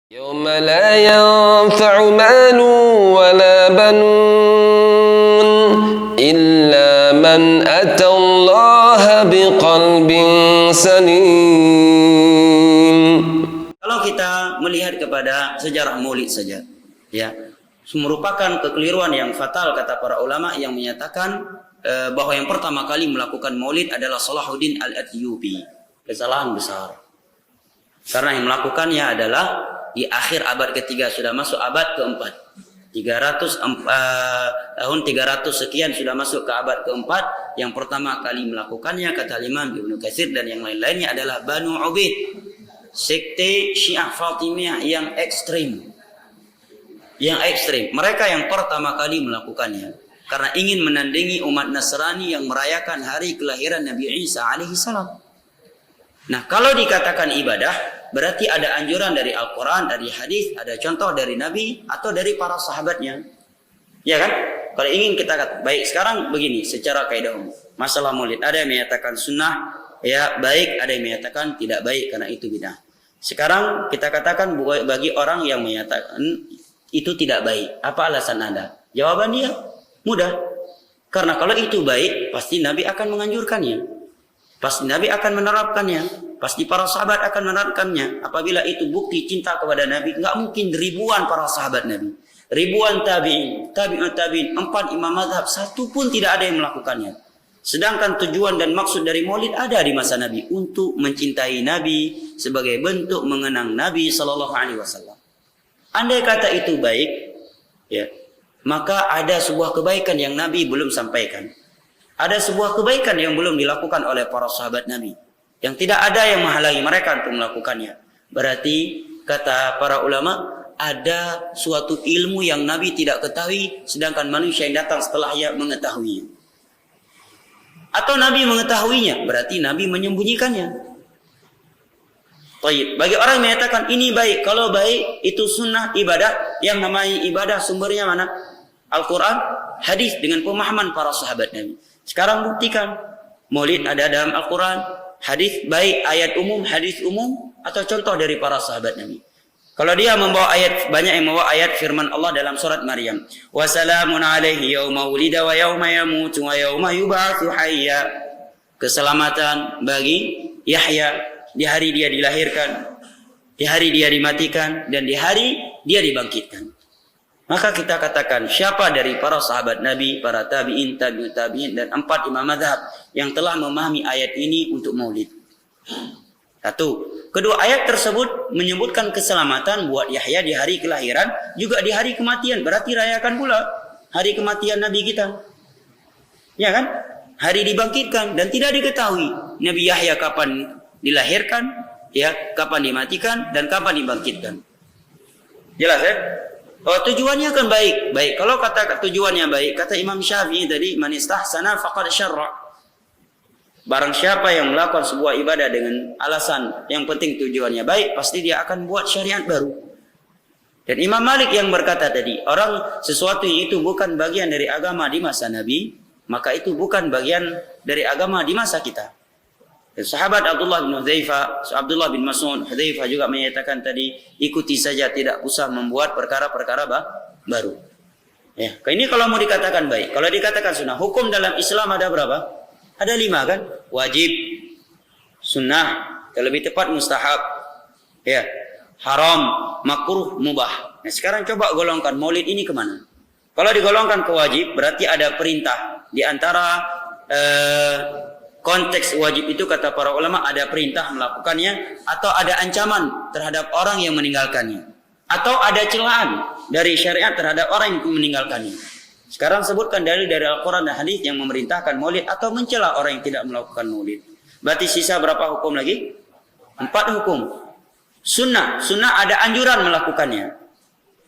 يوم لا ينفع مال ولا بنون إلا من أتى الله بقلب سليم. Kalau kita melihat kepada sejarah Maulid saja, ya, merupakan kekeliruan yang fatal kata para ulama yang menyatakan bahwa yang pertama kali melakukan Maulid adalah Salahuddin Al-Ayyubi. Kesalahan besar. Karena yang melakukannya adalah di akhir abad ketiga, sudah masuk abad keempat. 300 tahun 300 sekian sudah masuk ke abad keempat. Yang pertama kali melakukannya kata Imam Ibnu Katsir dan yang lain-lainnya adalah Banu Ubaid, sekte Syiah Fatimiyah yang ekstrim. Yang ekstrim. Mereka yang pertama kali melakukannya karena ingin menandingi umat Nasrani yang merayakan hari kelahiran Nabi Isa alaihissalam. Nah, kalau dikatakan ibadah, berarti ada anjuran dari Al-Quran, dari hadis, ada contoh dari Nabi atau dari para sahabatnya. Ya kan? Kalau ingin kita katakan, baik sekarang begini, secara kaidah umum. Masalah Maulid, ada yang menyatakan sunnah, ya baik, ada yang menyatakan tidak baik karena itu bid'ah. Sekarang kita katakan bagi orang yang menyatakan itu tidak baik, apa alasan Anda? Jawaban dia mudah. Karena kalau itu baik, pasti Nabi akan menganjurkannya. Pasti Nabi akan menerapkannya. Pasti para sahabat akan menerapkannya. Apabila itu bukti cinta kepada Nabi, nggak mungkin ribuan para sahabat Nabi, ribuan tabi'in, tabi'in, 4 imam mazhab, satu pun tidak ada yang melakukannya. Sedangkan tujuan dan maksud dari Maulid ada di masa Nabi untuk mencintai Nabi sebagai bentuk mengenang Nabi Sallallahu Alaihi Wasallam. Andai kata itu baik, ya, maka ada sebuah kebaikan yang Nabi belum sampaikan. Ada sebuah kebaikan yang belum dilakukan oleh para sahabat Nabi, yang tidak ada yang menghalangi mereka untuk melakukannya. Berarti kata para ulama, ada suatu ilmu yang Nabi tidak ketahui, sedangkan manusia yang datang setelahnya mengetahuinya. Atau Nabi mengetahuinya, berarti Nabi menyembunyikannya. Baik. Bagi orang yang menyatakan ini baik, kalau baik itu sunnah ibadah, yang namanya ibadah sumbernya mana? Al-Quran, hadis dengan pemahaman para sahabat Nabi. Sekarang buktikan, Maulid ada dalam Al-Quran, hadis baik ayat umum, hadis umum, atau contoh dari para sahabat Nabi. Kalau dia membawa ayat, banyak yang membawa ayat firman Allah dalam surat Maryam. Wa salamun alaihi yauma wulida wa yauma yamutu wa yauma yub'atsu hayya. Keselamatan bagi Yahya di hari dia dilahirkan, di hari dia dimatikan, dan di hari dia dibangkitkan. Maka kita katakan siapa dari para sahabat Nabi, para tabi'in, tabi'ut tabi'in, dan 4 imam mazhab yang telah memahami ayat ini untuk Maulid. Satu. Kedua, ayat tersebut menyebutkan keselamatan buat Yahya di hari kelahiran, juga di hari kematian. Berarti rayakan pula hari kematian Nabi kita. Ya kan? Hari dibangkitkan dan tidak diketahui Nabi Yahya kapan dilahirkan, ya, kapan dimatikan, dan kapan dibangkitkan. Jelas ya? Oh, tujuannya kan baik. Baik, kalau kata tujuannya baik, kata Imam Syafi'i tadi, man istahsana faqad syarra. Barang siapa yang melakukan sebuah ibadah dengan alasan yang penting tujuannya baik, pasti dia akan buat syariat baru. Dan Imam Malik yang berkata tadi, orang sesuatu yang itu bukan bagian dari agama di masa Nabi, maka itu bukan bagian dari agama di masa kita. Dan sahabat Abdullah bin Hudzaifah, Abdullah bin Mas'ud, Hudzaifah juga menyatakan tadi, ikuti saja, tidak usah membuat perkara-perkara baru. Ya, ini kalau mau dikatakan baik. Kalau dikatakan sunnah, hukum dalam Islam ada berapa? Ada 5 kan? Wajib, sunnah, lebih tepat mustahab, ya, haram, makruh, mubah. Nah, sekarang coba golongkan Maulid ini kemana? Kalau digolongkan ke wajib, berarti ada perintah. Di antara konteks wajib itu kata para ulama ada perintah melakukannya, atau ada ancaman terhadap orang yang meninggalkannya, atau ada celaan dari syariat terhadap orang yang meninggalkannya. Sekarang sebutkan dari Al-Quran dan hadis yang memerintahkan Maulid atau mencela orang yang tidak melakukan Maulid. Berarti sisa berapa hukum lagi? 4 hukum. Sunnah ada anjuran melakukannya,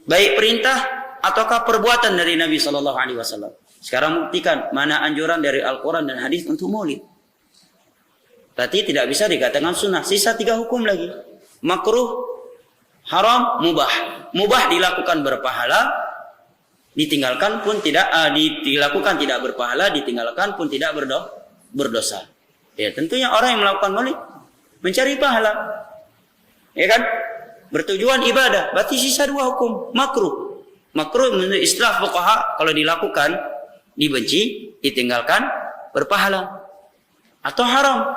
baik perintah ataukah perbuatan dari Nabi SAW. Sekarang buktikan mana anjuran dari Al-Quran dan hadis untuk Maulid. Berarti tidak bisa dikatakan sunnah. Sisa 3 hukum lagi. Makruh, haram, mubah. Mubah dilakukan berpahala, ditinggalkan pun tidak, dilakukan tidak berpahala, ditinggalkan pun tidak berdosa. Ya, tentunya orang yang melakukan Maulid mencari pahala. Ya kan? bertujuan ibadah, berarti sisa 2 hukum. Makruh. Makruh menurut istilah fuqaha kalau dilakukan dibenci, ditinggalkan berpahala. Atau haram.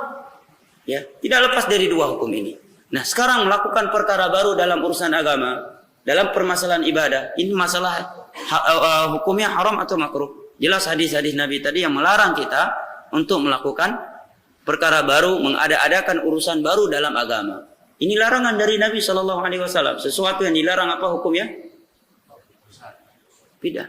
Ya, tidak lepas dari 2 hukum ini. Nah, sekarang melakukan perkara baru dalam urusan agama, dalam permasalahan ibadah, ini masalah hukumnya haram atau makruh. Jelas hadis-hadis Nabi tadi yang melarang kita untuk melakukan perkara baru, mengada-adakan urusan baru dalam agama. Ini larangan dari Nabi SAW. Sesuatu yang dilarang apa hukumnya? Bidah.